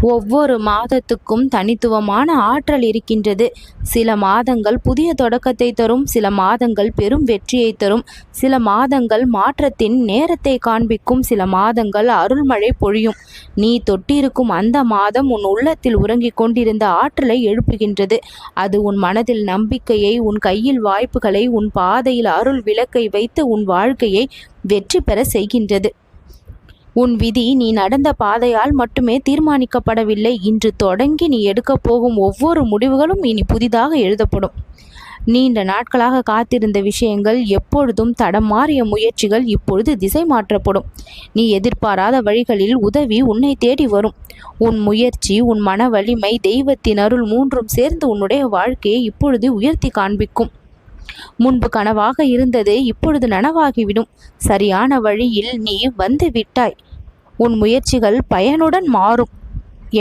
ஒவ்வொரு மாதத்துக்கும் தனித்துவமான ஆற்றல் இருக்கின்றது. சில மாதங்கள் புதிய தொடக்கத்தை தரும், சில மாதங்கள் பெரும் வெற்றியை தரும், சில மாதங்கள் மாற்றத்தின் நேரத்தை காண்பிக்கும், சில மாதங்கள் அருள்மழை பொழியும். நீ தொட்டிருக்கும் அந்த மாதம் உன் உள்ளத்தில் உறங்கிக் கொண்டிருந்த ஆற்றலை எழுப்புகின்றது. அது உன் மனதில் நம்பிக்கையை, உன் கையில் வாய்ப்புகளை, உன் பாதையில் அருள் விளக்கை வைத்து உன் வாழ்க்கையை வெற்றி பெற செய்கின்றது. உன் விதி நீ நடந்த பாதையால் மட்டுமே தீர்மானிக்கப்படவில்லை. இன்று தொடங்கி நீ எடுக்கப் போகும் ஒவ்வொரு முடிவுகளும் இனி புதிதாக எழுதப்படும். நீண்ட நாட்களாக காத்திருந்த விஷயங்கள், எப்பொழுதும் தடமாறிய முயற்சிகள் இப்பொழுது திசை மாற்றப்படும். நீ எதிர்பாராத வழிகளில் உதவி உன்னை தேடி வரும். உன் முயற்சி, உன் மன வலிமை, தெய்வத்தின் அருள் மூன்றும் சேர்ந்து உன்னுடைய வாழ்க்கையை இப்பொழுது உயர்த்தி காண்பிக்கும். முன்பு கனவாக இருந்தது இப்பொழுது நனவாகிவிடும். சரியான வழியில் நீ வந்து விட்டாய். உன் முயற்சிகள் பயனுடன் மாறும்.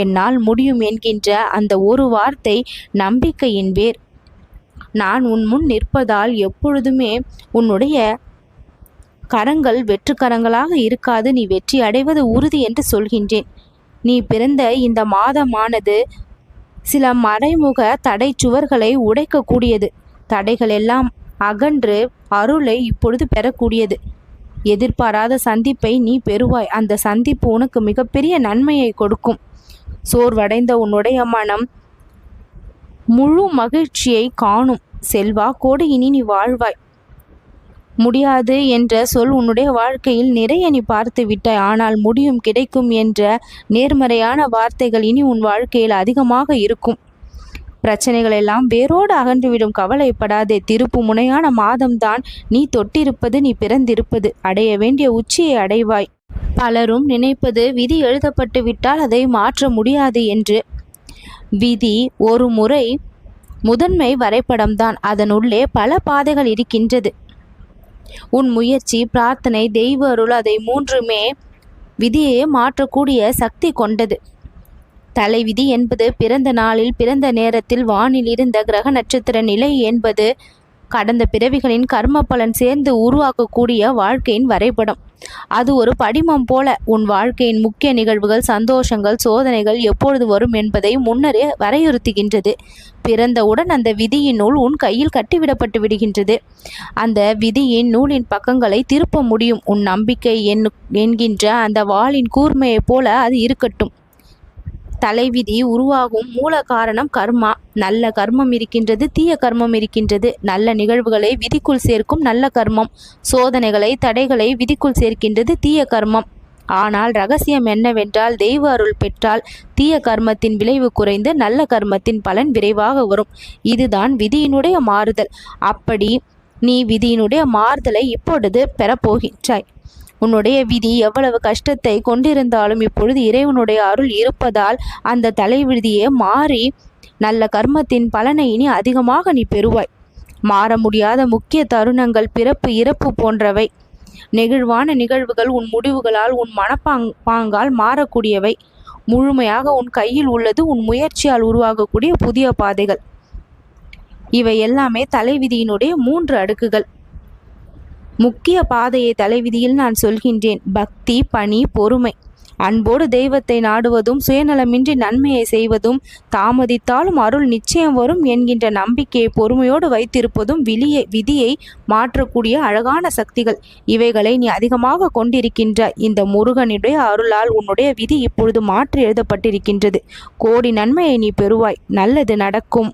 என்னால் முடியும் என்கின்ற அந்த ஒரு வார்த்தை நம்பிக்கையின் வேர். நான் உன் முன் நிற்பதால் எப்பொழுதுமே உன்னுடைய கரங்கள் வெற்று கரங்களாக இருக்காது. நீ வெற்றி அடைவது உறுதி என்று சொல்கின்றேன். நீ பிறந்த இந்த மாதமானது சில மறைமுக தடை சுவர்களை உடைக்கக்கூடியது. தடைகள் எல்லாம் அகன்று அருளை இப்பொழுது பெறக்கூடியது. எதிர்பாராத சந்திப்பை நீ பெறுவாய். அந்த சந்திப்பு உனக்கு மிகப்பெரிய நன்மையை கொடுக்கும். சோர்வடைந்த உன்னுடைய மனம் முழு மகிழ்ச்சியை காணும். செல்வாக்கோடு இனி நீ வாழ்வாய். முடியாது என்ற சொல் உன்னுடைய வாழ்க்கையில் நிறைய நீ பார்த்து விட்டாய். ஆனால் முடியும், கிடைக்கும் என்ற நேர்மறையான வார்த்தைகள் இனி உன் வாழ்க்கையில் அதிகமாக இருக்கும். பிரச்சனைகள் எல்லாம் வேரோடு அகன்றுவிடும். கவலைப்படாதே. திருப்பு முனையான மாதம்தான் நீ தொட்டிருப்பது, நீ பிறந்திருப்பது. அடைய வேண்டிய உச்சியை அடைவாய். பலரும் நினைப்பது விதி எழுதப்பட்டு விட்டால் அதை மாற்ற முடியாது என்று. விதி ஒரு முறை முதன்மை வரைபடம்தான். அதனுள்ளே பல பாதைகள் இருக்கின்றது. உன் முயற்சி, பிரார்த்தனை, தெய்வ அருள், அதை மூன்றுமே விதியை மாற்றக்கூடிய சக்தி கொண்டது. தலைவிதி என்பது பிறந்த நாளில், பிறந்த நேரத்தில் வானில் இருந்த கிரக நட்சத்திர நிலை என்பது கடந்த பிறவிகளின் கர்ம பலன் சேர்ந்து உருவாக்கக்கூடிய வாழ்க்கையின் வரைபடம். அது ஒரு படிமம் போல உன் வாழ்க்கையின் முக்கிய நிகழ்வுகள், சந்தோஷங்கள், சோதனைகள் எப்பொழுது வரும் என்பதை முன்னரே வரையறுத்துகின்றது. பிறந்தவுடன் அந்த விதியின் நூல் உன் கையில் கட்டிவிடப்பட்டு விடுகின்றது. அந்த விதியின் நூலின் பக்கங்களை திருப்ப முடியும். உன் நம்பிக்கை என்கின்ற அந்த வாளின் கூர்மையைப் போல அது இருக்கட்டும். தலைவிதி உருவாகும் மூல காரணம் கர்மா. நல்ல கர்மம் இருக்கின்றது, தீய கர்மம் இருக்கின்றது. நல்ல நிகழ்வுகளை விதிக்குள் சேர்க்கும் நல்ல கர்மம், சோதனைகளை, தடைகளை விதிக்குள் சேர்க்கின்றது தீய கர்மம். ஆனால் ரகசியம் என்னவென்றால், தெய்வ அருள் பெற்றால் தீய கர்மத்தின் விளைவு குறைந்து நல்ல கர்மத்தின் பலன் விரைவாக வரும். இதுதான் விதியினுடைய மாறுதல். அப்படி நீ விதியினுடைய மாறுதலை இப்பொழுது பெறப்போகின்றாய். உன்னுடைய விதி எவ்வளவு கஷ்டத்தை கொண்டிருந்தாலும் இப்பொழுது இறைவனுடைய அருள் இருப்பதால் அந்த தலைவிதியே மாறி நல்ல கர்மத்தின் பலனை இனி அதிகமாக நீ பெறுவாய். மாற முடியாத முக்கிய தருணங்கள் பிறப்பு, இறப்பு போன்றவை. நெகிழ்வான நிகழ்வுகள் உன் முடிவுகளால், உன் மனப்பாங்கால் மாறக்கூடியவை. முழுமையாக உன் கையில் உள்ளது உன் முயற்சியால் உருவாகக்கூடிய புதிய பாதைகள். இவை எல்லாமே தலைவிதியினுடைய 3 அடுக்குகள். முக்கிய பாதையை தலைவிதியில் நான் சொல்கின்றேன். பக்தி, பணி, பொறுமை. அன்போடு தெய்வத்தை நாடுவதும், சுயநலமின்றி நன்மையை செய்வதும், தாமதித்தாலும் அருள் நிச்சயம் வரும் என்கின்ற நம்பிக்கையை பொறுமையோடு வைத்திருப்பதும் விதியை மாற்றக்கூடிய அழகான சக்திகள். இவைகளை நீ அதிகமாக கொண்டிருக்கின்ற இந்த முருகனுடைய அருளால் உன்னுடைய விதி இப்பொழுது மாற்றி எழுதப்பட்டிருக்கின்றது. கோடி நன்மையை நீ பெறுவாய். நல்லது நடக்கும்.